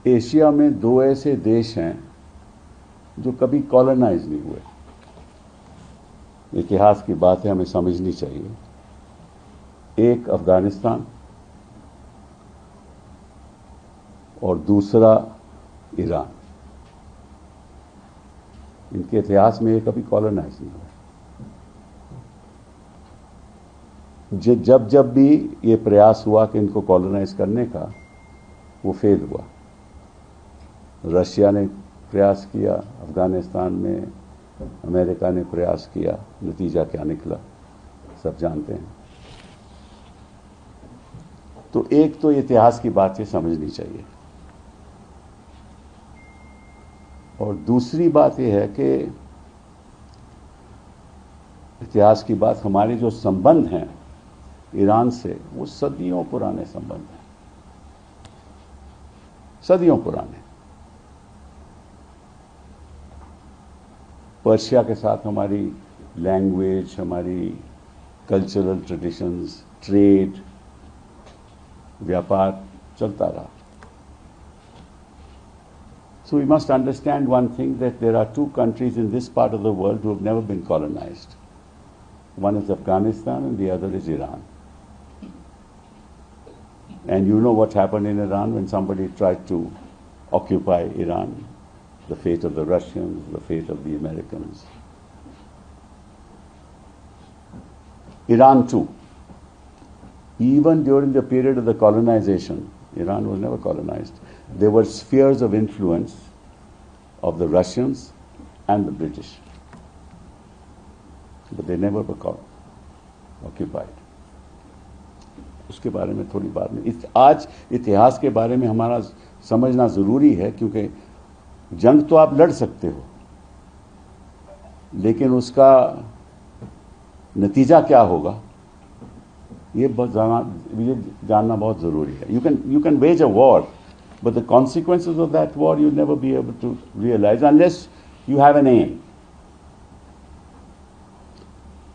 Asia में दो ऐसे देश हैं जो कभी कॉलोनाइज नहीं हुए। इतिहास की बात है, हमें समझनी चाहिए। एक अफगानिस्तान और दूसरा ईरान। इनके इतिहास में ये कभी कॉलोनाइज नहीं हुआ। जब जब भी ये प्रयास हुआ कि इनको कॉलोनाइज करने का, वो फेल हुआ। रशिया ने प्रयास किया अफगानिस्तान में, अमेरिका ने प्रयास किया, नतीजा क्या निकला सब जानते हैं। तो एक तो इतिहास की बात ये समझनी चाहिए, और दूसरी बात यह है कि इतिहास की बात, हमारे जो संबंध हैं ईरान से, वो सदियों पुराने संबंध हैं, सदियों पुराने। पर्शिया के साथ हमारी लैंग्वेज, हमारी कल्चरल ट्रेडिशंस, ट्रेड, व्यापार चलता रहा। So we must understand one thing, that there are two countries in this part of the world who have never been colonized. One is Afghanistan and the other is Iran. And you know what happened in Iran when somebody tried to occupy Iran, the fate of the Russians, the fate of the Americans. Iran too. Even during the period of the colonization, Iran was never colonized. There were spheres of influence of the Russians and the British, but they never were occupied. उसके बारे में थोड़ी बात नहीं। आज इतिहास के बारे में हमारा समझना जरूरी है, क्योंकि जंग तो आप लड़ सकते हो, लेकिन उसका नतीजा क्या होगा ये जानना बहुत जरूरी है। You can wage a war, but the consequences of that war you'll never be able to realize unless you have an aim.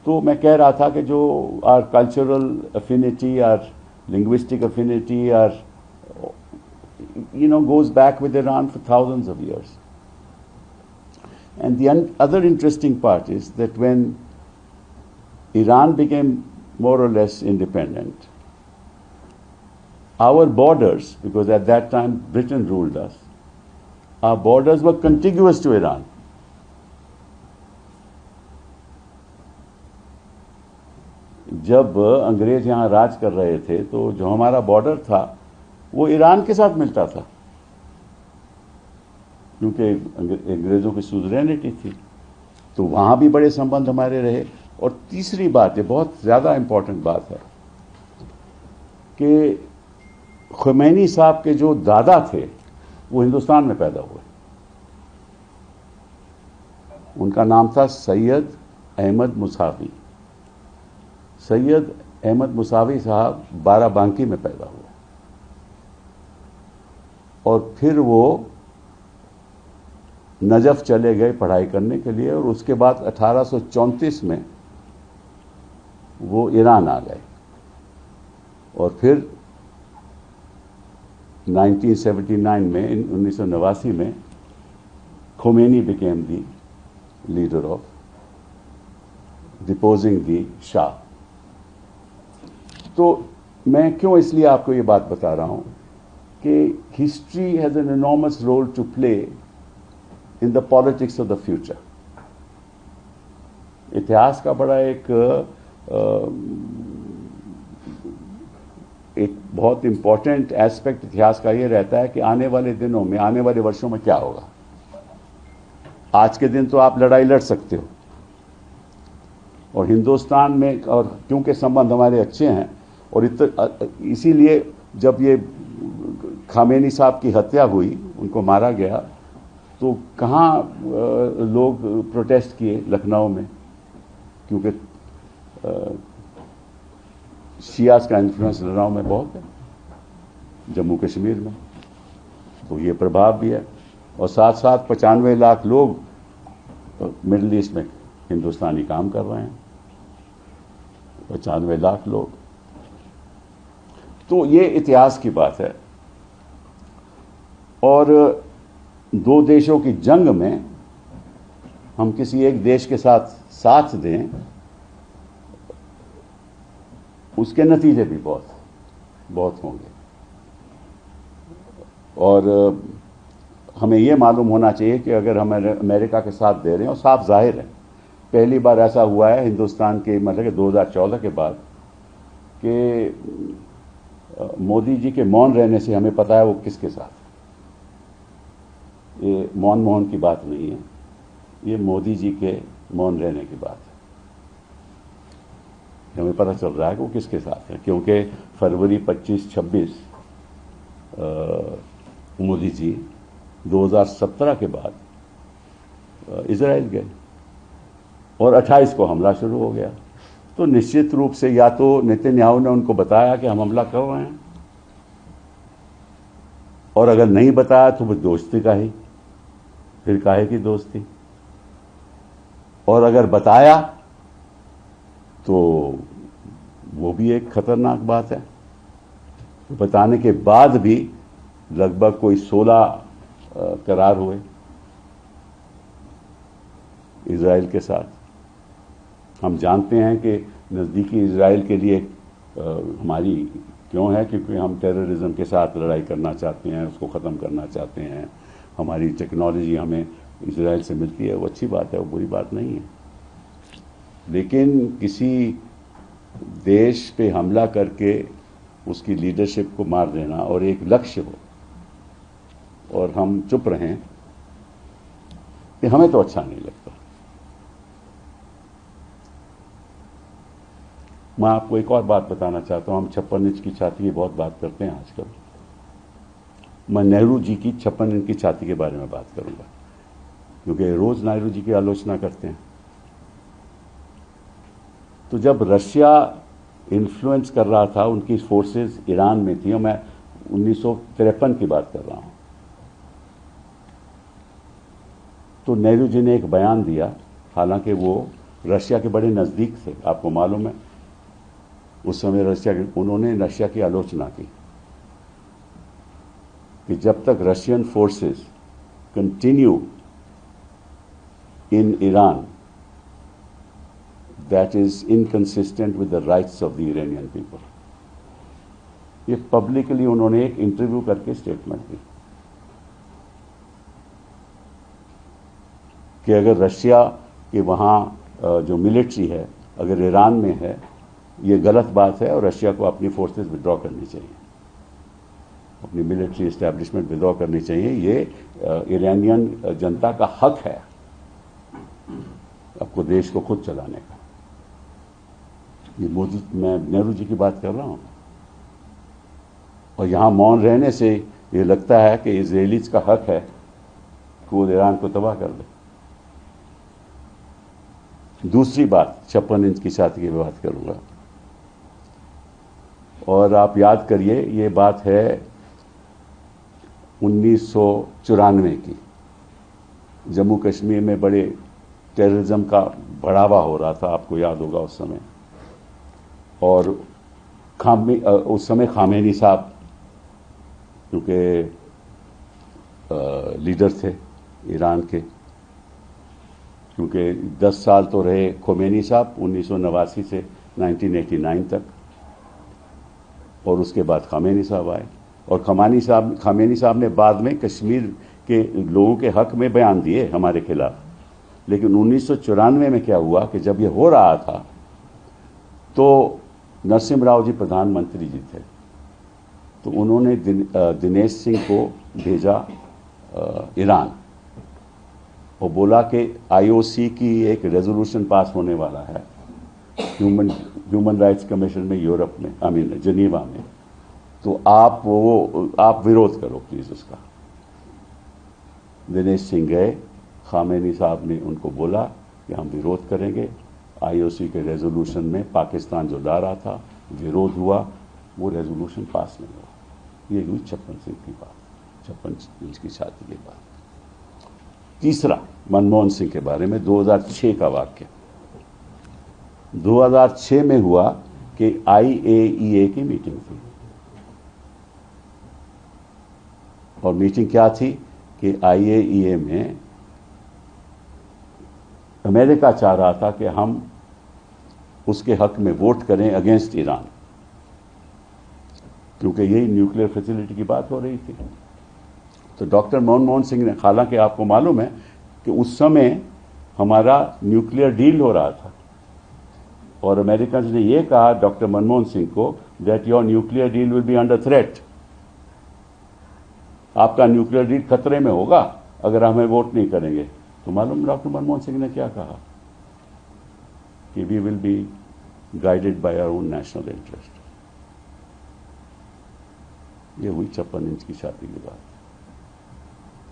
तो मैं कह रहा था कि जो our cultural affinity, our linguistic affinity, our goes back with Iran for thousands of years. And the other interesting part is that when Iran became more or less independent, our borders, because at that time Britain ruled us, our borders were contiguous to Iran. जब अंग्रेज यहाँ राज कर रहे थे तो जो हमारा border था वो ईरान के साथ मिलता था, क्योंकि अंग्रेजों की सुजरेनिटी थी। तो वहाँ भी बड़े संबंध हमारे रहे। और तीसरी बात, ये बहुत ज़्यादा इंपॉर्टेंट बात है, कि खुमैनी साहब के जो दादा थे वो हिंदुस्तान में पैदा हुए। उनका नाम था सैयद अहमद मुसावी। सैयद अहमद मुसावी साहब बाराबांकी में पैदा हुए, और फिर वो नजफ चले गए पढ़ाई करने के लिए, और उसके बाद 1834 में वो ईरान आ गए, और फिर 1979 में 1989 में Khomeini became the leader of deposing the Shah. तो मैं क्यों इसलिए आपको ये बात बता रहा हूं कि history has an enormous role to play in the politics of the future. इतिहास का बड़ा एक बहुत इंपॉर्टेंट एस्पेक्ट इतिहास का ये रहता है कि आने वाले दिनों में, आने वाले वर्षों में क्या होगा। आज के दिन तो आप लड़ाई लड़ सकते हो, और हिंदुस्तान में, और क्योंकि संबंध हमारे अच्छे हैं, और इसीलिए जब ये खामेनी साहब की हत्या हुई, उनको मारा गया, तो कहाँ लोग प्रोटेस्ट किए? लखनऊ में, क्योंकि शियास का इन्फ्लुएंस लखनऊ में बहुत है, जम्मू कश्मीर में, तो ये प्रभाव भी है। और साथ साथ 95 लाख लोग मिडिल ईस्ट में हिंदुस्तानी काम कर रहे हैं, 95 लाख लोग। तो ये इतिहास की बात है। और दो देशों की जंग में हम किसी एक देश के साथ दें, उसके नतीजे भी बहुत होंगे। और हमें यह मालूम होना चाहिए कि अगर हम अमेरिका के साथ दे रहे हैं, और साफ जाहिर है पहली बार ऐसा हुआ है हिंदुस्तान के मतलब कि 2014 के बाद कि मोदी जी के मौन रहने से हमें पता है वो किसके साथ। ये मौन की बात नहीं है, ये मोदी जी के मौन रहने की बात है। हमें पता चल रहा है कि वो किसके साथ है, क्योंकि फरवरी 25-26 मोदी जी 2017 के बाद इजराइल गए और 28 को हमला शुरू हो गया। तो निश्चित रूप से या तो नेतन्याहू ने उनको बताया कि हम हमला कर रहे हैं, और अगर नहीं बताया तो वो दोस्ती का ही, फिर काहे की दोस्ती। और अगर बताया तो वो भी एक खतरनाक बात है। बताने के बाद भी लगभग कोई 16 करार हुए इजराइल के साथ। हम जानते हैं कि नज़दीकी इजराइल के लिए हमारी क्यों है, क्योंकि हम टेररिज्म के साथ लड़ाई करना चाहते हैं, उसको ख़त्म करना चाहते हैं। हमारी टेक्नोलॉजी हमें इजराइल से मिलती है, वो अच्छी बात है, वो बुरी बात नहीं है। लेकिन किसी देश पे हमला करके उसकी लीडरशिप को मार देना और एक लक्ष्य हो और हम चुप रहें, ये हमें तो अच्छा नहीं लगता। मैं आपको एक और बात बताना चाहता हूं। हम 56 इंच की छाती की बहुत बात करते हैं आजकल। मैं नेहरू जी की 56 इंच की छाती के बारे में बात करूंगा, क्योंकि रोज नेहरू जी की आलोचना करते हैं। तो जब रशिया इन्फ्लुएंस कर रहा था, उनकी फोर्सेस ईरान में थी, और मैं 1953 की बात कर रहा हूं, तो नेहरू जी ने एक बयान दिया, हालांकि वो रशिया के बड़े नज़दीक थे, आपको मालूम है। उस समय उन्होंने रशिया की आलोचना की कि जब तक Russian forces continue in Iran, that is inconsistent with the rights of the Iranian people। ये पब्लिकली उन्होंने एक इंटरव्यू करके स्टेटमेंट दी कि अगर रशिया के वहाँ जो मिलिट्री है अगर ईरान में है, ये गलत बात है और रशिया को अपनी फोर्सेस विड्रॉ करनी चाहिए, अपनी मिलिट्री एस्टैब्लिशमेंट विड्रॉ करनी चाहिए। ये ईरानियन जनता का हक है आपको देश को खुद चलाने का। ये मैं नेहरू जी की बात कर रहा हूं। और यहां मौन रहने से ये लगता है कि इजरायलीज का हक है कि वो ईरान को तबाह कर दे। दूसरी बात, 56 इंच की छाती की बात करूंगा, और आप याद करिए ये बात है 1994 की। जम्मू कश्मीर में बड़े टेररिज्म का बढ़ावा हो रहा था, आपको याद होगा उस समय। और उस समय खामेनी साहब क्योंकि लीडर थे ईरान के, क्योंकि 10 साल तो रहे खोमेनी साहब 1989 से 1989 तक, और उसके बाद खामेनी साहब आए। और खामेनी साहब ने बाद में कश्मीर के लोगों के हक में बयान दिए हमारे खिलाफ। लेकिन 1994 में क्या हुआ कि जब ये हो रहा था तो नरसिम्हा राव जी प्रधानमंत्री जी थे, तो उन्होंने दिनेश सिंह को भेजा ईरान और बोला कि आईओसी की एक रेजोल्यूशन पास होने वाला है ह्यूमन राइट्स कमीशन में, यूरोप में, जनीवा में, तो आप विरोध करो प्लीज उसका। दिनेश सिंह गए, खामेनी साहब ने उनको बोला कि हम विरोध करेंगे। आईओसी के रेजोल्यूशन में पाकिस्तान जो ला रहा था, विरोध हुआ, वो रेजोल्यूशन पास नहीं हुआ। ये हुई 56 इंच की बात, 56 इंच की छाती की बात। तीसरा, मनमोहन सिंह के बारे में 2006 का वाक्य। 2006 में हुआ कि IAEA की मीटिंग थी, और मीटिंग क्या थी कि IAEA में अमेरिका चाह रहा था कि हम उसके हक में वोट करें अगेंस्ट ईरान, क्योंकि यही न्यूक्लियर फैसिलिटी की बात हो रही थी। तो डॉक्टर मनमोहन सिंह ने, हालांकि आपको मालूम है कि उस समय हमारा न्यूक्लियर डील हो रहा था और अमेरिकन ने यह कहा डॉक्टर मनमोहन सिंह को that your nuclear deal will be under threat, आपका न्यूक्लियर डील खतरे में होगा अगर हमें वोट नहीं करेंगे। तो मालूम डॉक्टर मनमोहन सिंह ने क्या कहा कि we will be guided by our own national interest. ये हुई 56 इंच की छाती की बात।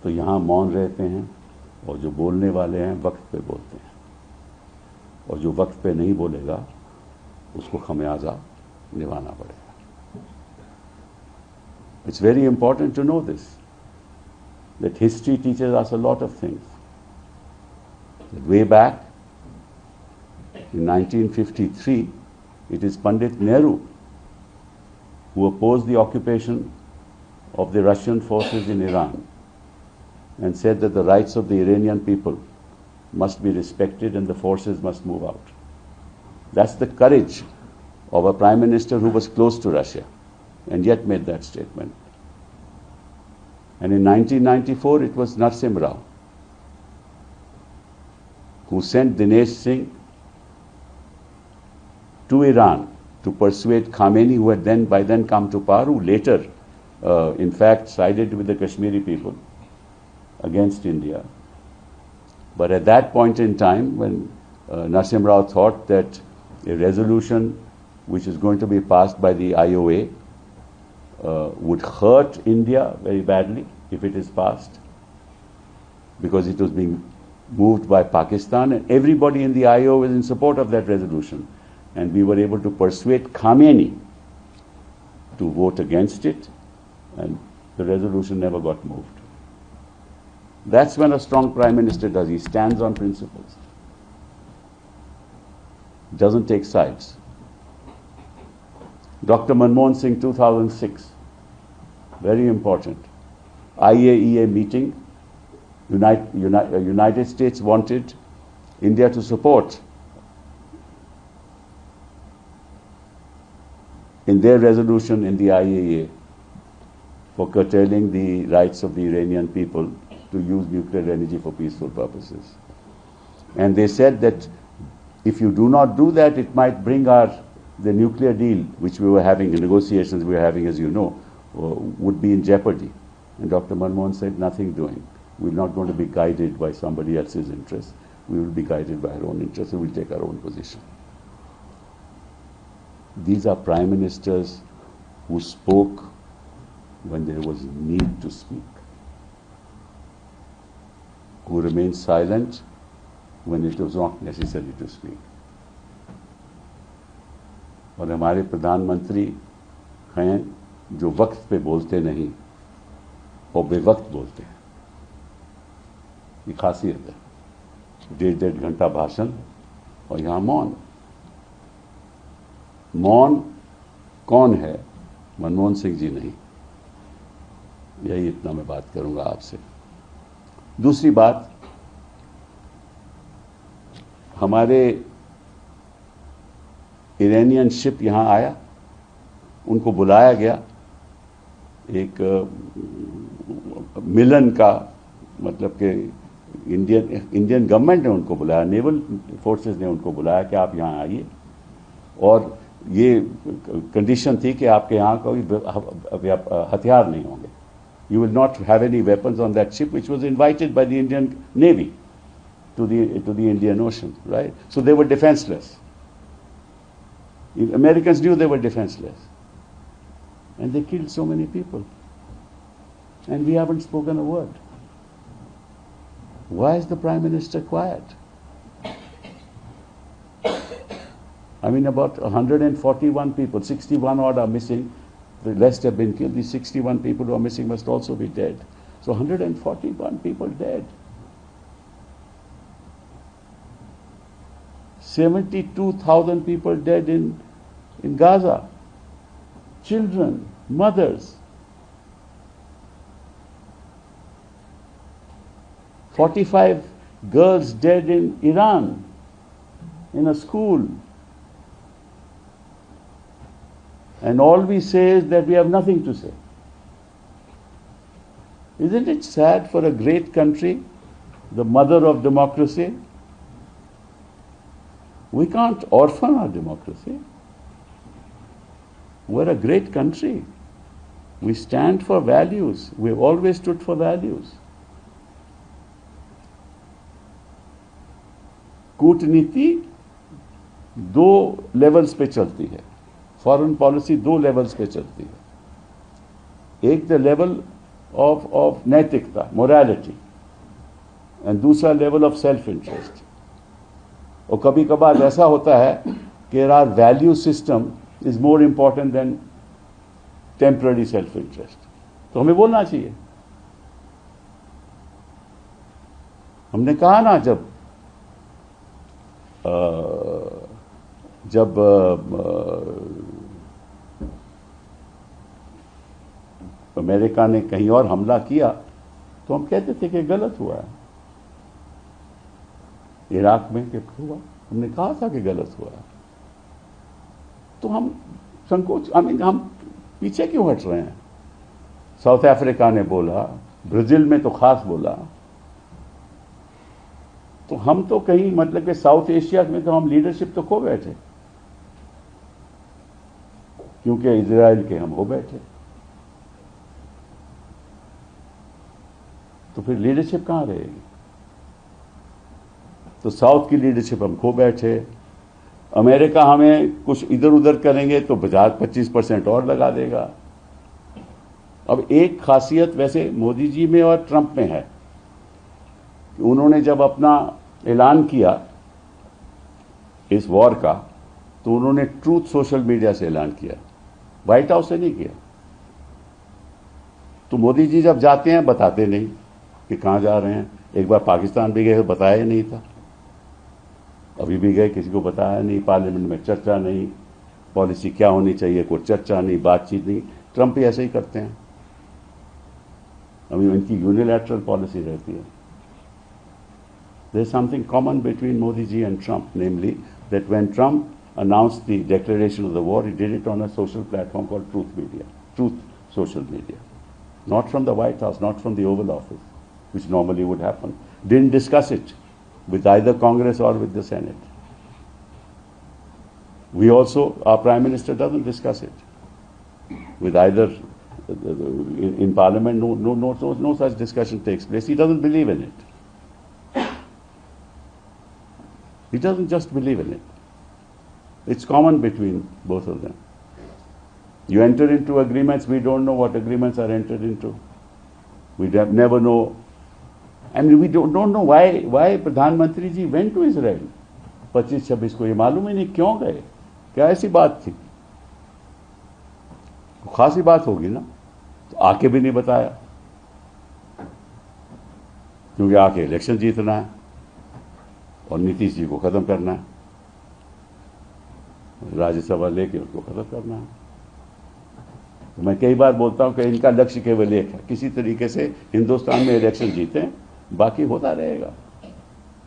तो यहां मौन रहते हैं और जो बोलने वाले हैं वक्त पे बोलते हैं, और जो वक्त पे नहीं बोलेगा उसको खमियाजा निभाना पड़ेगा। It's very important to know this, that history teaches us a lot of things. Way back in 1953, it is Pandit Nehru who opposed the occupation of the Russian forces in Iran and said that the rights of the Iranian people must be respected and the forces must move out. That's the courage of a prime minister who was close to Russia and yet made that statement. And in 1994, it was Narasimha Rao who sent Dinesh Singh to Iran to persuade Khamenei, who had by then come to power, who later, in fact, sided with the Kashmiri people against India. But at that point in time, when Narasimha Rao thought that a resolution which is going to be passed by the IOA would hurt India very badly if it is passed, because it was being moved by Pakistan, and everybody in the IOA was in support of that resolution. And we were able to persuade Khamenei to vote against it, and the resolution never got moved. That's when a strong prime minister does. He stands on principles, doesn't take sides. Dr. Manmohan Singh, 2006, very important. IAEA meeting, United States wanted India to support in their resolution in the IAEA for curtailing the rights of the Iranian people to use nuclear energy for peaceful purposes. And they said that if you do not do that, it might bring the nuclear deal, which we were having, the negotiations we were having, as you know, would be in jeopardy. And Dr. Manmohan said, nothing doing. We're not going to be guided by somebody else's interests. We will be guided by our own interests, and we'll take our own position. These are prime ministers who spoke when there was need to speak, who remained silent when it was not necessary to speak. और हमारे प्रधानमंत्री हैं जो वक्त पे बोलते नहीं और बेवक्त बोलते हैं। ये खासियत है। 1.5 घंटा भाषण और यहाँ मौन। मौन कौन है? मनमोहन सिंह जी नहीं। यही इतना मैं बात करूंगा आपसे। दूसरी बात, हमारे इरानियन शिप यहां आया, उनको बुलाया गया, एक मिलन का मतलब कि इंडियन गवर्नमेंट ने उनको बुलाया, नेवल फोर्सेस ने उनको बुलाया कि आप यहां आइए, और ये कंडीशन थी कि आपके यहां कोई हथियार नहीं होंगे. You will not have any weapons on that ship, which was invited by the Indian Navy to the Indian Ocean, right? So they were defenseless. The Americans knew they were defenseless, and they killed so many people, and we haven't spoken a word. Why is the Prime Minister quiet? I mean, about 141 people, 61 odd are missing. The rest have been killed. These 61 people who are missing must also be dead. So 141 people dead. 72,000 people dead in Gaza. Children, mothers. 45 girls dead in Iran in a school. And all we say is that we have nothing to say. Isn't it sad for a great country, the mother of democracy? We can't orphan our democracy. We're a great country. We stand for values. We've always stood for values. कूटनीति दो levels पे चलती है, foreign policy दो levels पे चलती है। एक द लेवल ऑफ नैतिकता, मोरालिटी, एंड दूसरा लेवल ऑफ सेल्फ इंटरेस्ट। और कभी कभार ऐसा होता है कि our value system is more important than temporary self interest. तो हमें बोलना चाहिए। हमने कहा ना, जब अमेरिका ने कहीं और हमला किया तो हम कहते थे कि गलत हुआ है। इराक में कि हुआ, हमने कहा था कि गलत हुआ है। तो हम संकोच, हम पीछे क्यों हट रहे हैं? साउथ अफ्रीका ने बोला, ब्राजील में तो खास बोला। तो हम तो कहीं मतलब कि साउथ एशिया में तो हम लीडरशिप तो खो बैठे, क्योंकि इजराइल के हम हो बैठे। तो फिर लीडरशिप कहां रहेगी? तो साउथ की लीडरशिप हम खो बैठे। अमेरिका हमें कुछ इधर उधर करेंगे तो 25% और लगा देगा। अब एक खासियत वैसे मोदी जी में और ट्रंप में है कि उन्होंने जब अपना ऐलान किया इस वॉर का, तो उन्होंने ट्रूथ सोशल मीडिया से ऐलान किया, व्हाइट हाउस से नहीं किया। तो मोदी जी जब जाते हैं बताते नहीं कि कहां जा रहे हैं। एक बार पाकिस्तान भी गए तो बताया ही नहीं था, अभी भी गए किसी को बताया नहीं, पार्लियामेंट में चर्चा नहीं, पॉलिसी क्या होनी चाहिए कोई चर्चा नहीं, बातचीत नहीं। ट्रंप भी ऐसे ही करते हैं, अभी उनकी यूनिलैटरल पॉलिसी रहती है। There is something common between Modi ji and Trump, namely that when Trump announced the declaration of the war, he did it on a social platform called Truth Social Media. Not from the White House, not from the Oval Office, which normally would happen. Didn't discuss it with either Congress or with the Senate. We also, our Prime Minister doesn't discuss it with either, in Parliament, no such discussion takes place. He doesn't believe in it. He doesn't just believe in it. It's common between both of them. You enter into agreements, we don't know what agreements are entered into. We never know. I mean, we don't know why प्रधानमंत्री जी went to Israel 25-26 को। ये मालूम ही नहीं क्यों गए, क्या ऐसी बात थी? खासी बात होगी ना, तो आके भी नहीं बताया, क्योंकि आके इलेक्शन जीतना है और नीतीश जी को खत्म करना है, राज्यसभा लेके उसको खत्म करना है। तो मैं कई बार बोलता हूं कि इनका लक्ष्य केवल एक है, किसी तरीके से हिंदुस्तान में इलेक्शन जीते, बाकी होता रहेगा।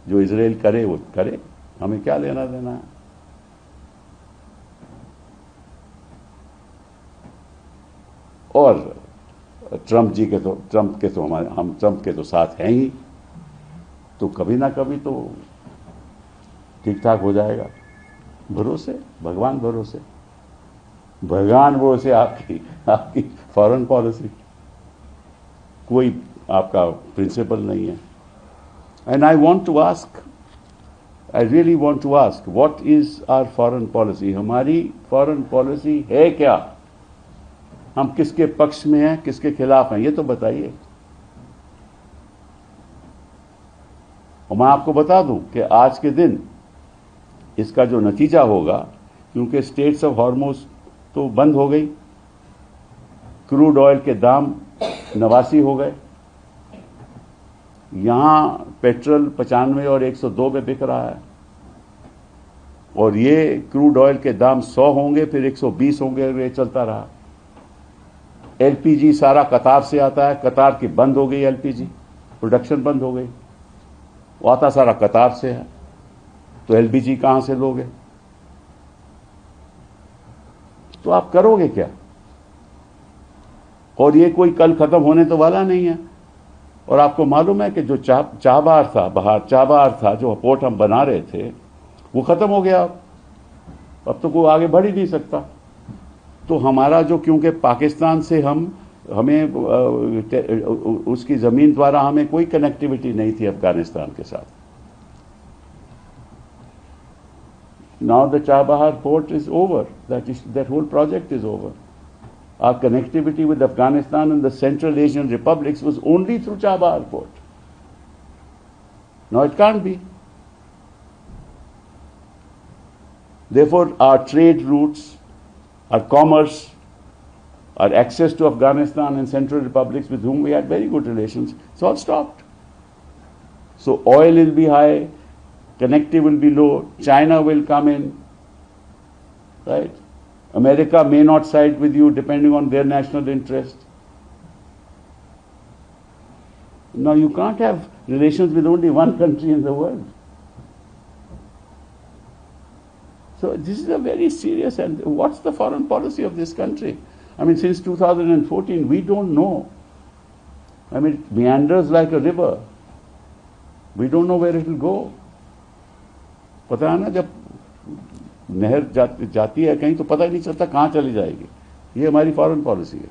जो इजराइल करे वो करे, हमें क्या लेना देना है। और ट्रंप के तो साथ हैं ही, तो कभी ना कभी तो ठीक ठाक हो जाएगा। भरोसे, भगवान भरोसे आपकी फॉरेन पॉलिसी, कोई आपका प्रिंसिपल नहीं है। And I really want to ask what is our foreign policy? हमारी फॉरेन पॉलिसी है क्या? हम किसके पक्ष में हैं, किसके खिलाफ हैं, ये तो बताइए। और मैं आपको बता दूं कि आज के दिन इसका जो नतीजा होगा, क्योंकि स्टेट्स ऑफ हॉर्मुज तो बंद हो गई, क्रूड ऑयल के दाम 89 हो गए, यहां पेट्रोल 95 और 102 पे बिक रहा है, और ये क्रूड ऑयल के दाम 100 होंगे, फिर 120 होंगे, ये चलता रहा। एलपीजी सारा कतार से आता है, कतार की बंद हो गई, एलपीजी प्रोडक्शन बंद हो गई। वो आता सारा कतार से है, तो एलपीजी कहां से लोगे? तो आप करोगे क्या? और ये कोई कल खत्म होने तो वाला नहीं है। और आपको मालूम है कि जो चाबहार था, चाबहार था, जो पोर्ट हम बना रहे थे, वो खत्म हो गया। अब तो कोई आगे बढ़ ही नहीं सकता। तो हमारा जो, क्योंकि पाकिस्तान से हमें उसकी जमीन द्वारा हमें कोई कनेक्टिविटी नहीं थी अफगानिस्तान के साथ। Now the Chabahar port is over, that whole project is over. Our connectivity with Afghanistan and the Central Asian republics was only through Chabahar port. Now it can't be. Therefore, our trade routes, our commerce, our access to Afghanistan and Central republics with whom we had very good relations, it's all stopped. So oil will be high, connectivity will be low, China will come in, right? America may not side with you depending on their national interest. Now you can't have relations with only one country in the world. So this is a very serious, and what's the foreign policy of this country? I mean, since 2014 we don't know. I mean, it meanders like a river. We don't know where it will go. पता है ना, जब नहर जाती है कहीं तो पता ही नहीं चलता कहां चली जाएगी। ये हमारी फॉरेन पॉलिसी है।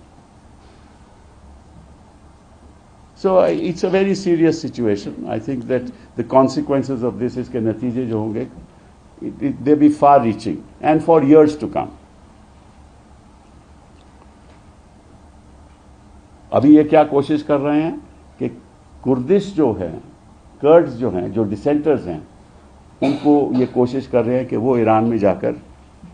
So it's a very serious situation. I think that the consequences of this, इसके नतीजे जो होंगे, they be far reaching and for years to come. अभी ये क्या कोशिश कर रहे हैं कि कुर्दिश जो है, कर्ड्स जो हैं, जो डिसेंटर्स हैं, उनको ये कोशिश कर रहे हैं कि वो ईरान में जाकर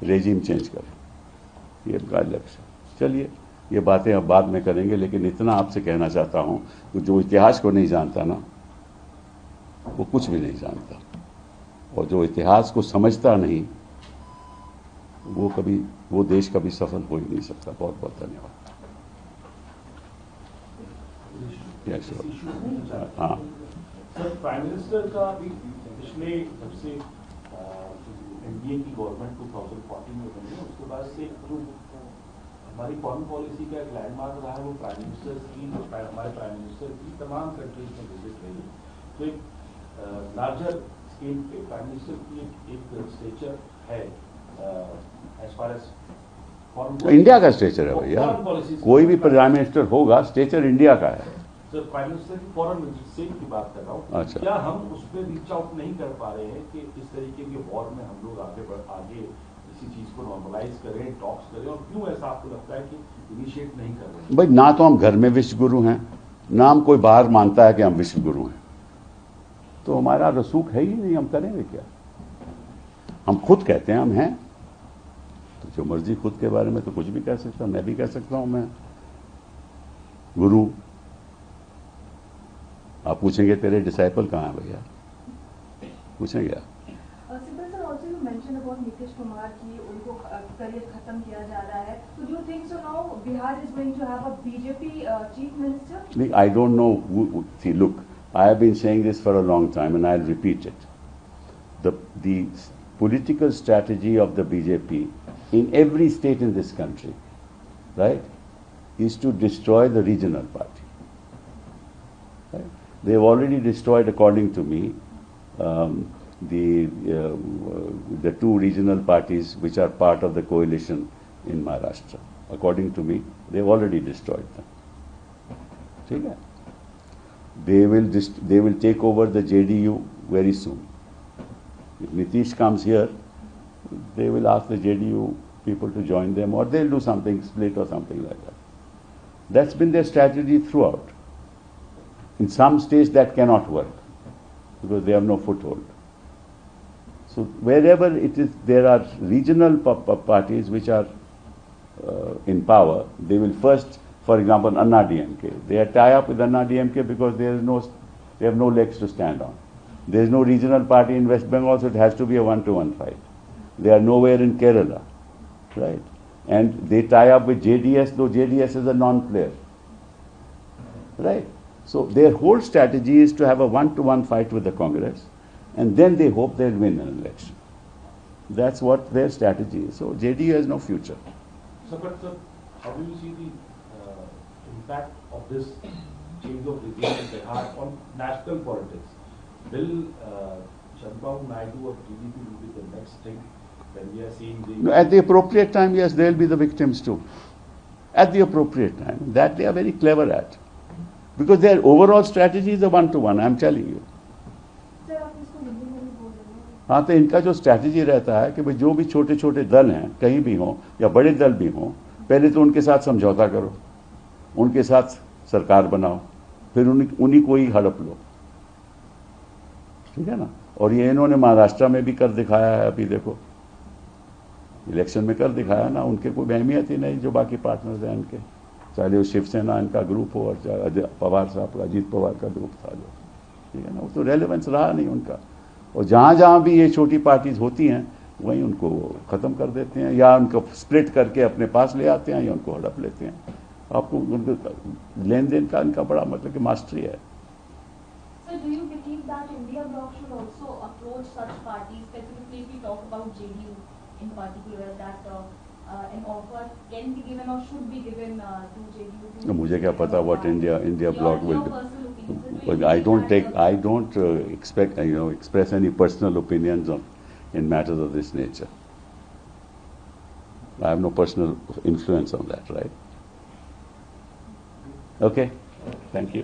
रेजिम चेंज करें। ये उनका लक्ष्य। चलिए, ये बातें अब बाद में करेंगे, लेकिन इतना आपसे कहना चाहता हूं कि जो इतिहास को नहीं जानता ना, वो कुछ भी नहीं जानता, और जो इतिहास को समझता नहीं, वो देश कभी सफल हो ही नहीं सकता। बहुत बहुत धन्यवाद। हाँ, प्राइम मिनिस्टर का अभी पिछले, जब से एनडीए की गवर्नमेंट 2014 में बनी है, उसके बाद से जो हमारी फॉरेन पॉलिसी का एक लैंडमार्क रहा है, वो प्राइम मिनिस्टर की, हमारे प्राइम मिनिस्टर की तमाम कंट्रीज में विजिट रही है। तो एक लार्जर स्केल पे प्राइम मिनिस्टर की एक स्टेचर है एज फार एज इंडिया का स्टेचर है भैया। कोई भी प्राइम मिनिस्टर होगा, स्टेचर इंडिया का है। सर, प्राइम मिनिस्टर की फॉरेन विजिट की बात कर रहा हूँ। अच्छा। क्या हम उस पर रीच आउट नहीं कर पा रहे हैं कि इस तरीके के वॉर में हम लोग आगे इसी चीज को नॉर्मलाइज करें, टॉक्स करें, और क्यों ऐसा आपको लगता है कि इनिशिएट नहीं कर रहे हैं? भाई, ना तो हम घर में विश्व गुरु हैं, ना हम कोई बाहर मानता है कि हम विश्व गुरु हैं, तो हमारा रसूख है ही नहीं। हम करेंगे क्या? हम खुद कहते हैं हम हैं, तो जो मर्जी खुद के बारे में तो कुछ भी कह सकता हूं। मैं भी कह सकता हूं मैं गुरु। आप पूछेंगे तेरे डिसाइपल कहाँ है भैया, पूछेंगे आप। नीतीश कुमार की उनको करियर खत्म किया जा रहा है, तो do you think so now Bihar is going to have a BJP chief minister? I don't know. See, look, I have been saying this for a long time, and I'll repeat it. The political strategy of the BJP in every state in this country, right, is to destroy the regional party. Right? They have already destroyed, according to me, the two regional parties which are part of the coalition in Maharashtra. According to me, they have already destroyed them. ठीक है? They will take over the JDU very soon. If Nitish comes here, they will ask the JDU people to join them, or they'll do something, split or something like that. That's been their strategy throughout. In some states that cannot work because they have no foothold. So wherever it is, there are regional parties which are in power. They will first, for example, Anna DMK. They tie up with Anna DMK because they have no legs to stand on. There is no regional party in West Bengal, so it has to be a 1-to-1 fight. They are nowhere in Kerala, right? And they tie up with JDS, though JDS is a non-player, right? So their whole strategy is to have a one-to-one fight with the Congress, and then they hope they'll win an election. That's what their strategy is. So JDU has no future. So, but sir, how do you see the impact of this change of regime in Bihar on national politics? Will Chandrababu Naidu or TDP will be the next thing when we are seeing the... No, at the appropriate time, yes, they'll be the victims too. At the appropriate time. That they are very clever at. Because their overall strategy is a one-to-one, I'm telling you. Sir आप इसको हिंदी में भी बोल रहे हैं हाँ, तो इनका जो स्ट्रैटेजी रहता है कि भाई जो भी छोटे छोटे दल हैं कहीं भी हों या बड़े दल भी हों, पहले तो उनके साथ समझौता करो, उनके साथ सरकार बनाओ, फिर उन्हीं को ही हड़प लो, ठीक है ना। और ये इन्होंने महाराष्ट्र में भी कर दिखाया है, अभी देखो इलेक्शन में कर दिखाया ना, उनके कोई अहमियत ही नहीं जो बाकी पार्टनर्स हैं इनके, चाहे वो शिवसेना इनका ग्रुप हो और चाहे पवार साहब का, अजीत पवार का ग्रुप था जो, ठीक है ना, वो तो रेलेवेंस रहा नहीं उनका। और जहाँ जहाँ भी ये छोटी पार्टीज होती हैं वहीं उनको ख़त्म कर देते हैं या उनको स्प्लिट करके अपने पास ले आते हैं या उनको हड़प लेते हैं। आपको उनको लेन देन का इनका बड़ा मतलब कि मास्टरी है। So do you believe that India Bloc should also approach such parties, specifically if we talk about JDU in particular, that an offer can be given or should be given to JDU? मुझे क्या पता what India Bloc will do. do. I don't expect express any personal opinions in matters of this nature. I have no personal influence on that, right? Okay, thank you.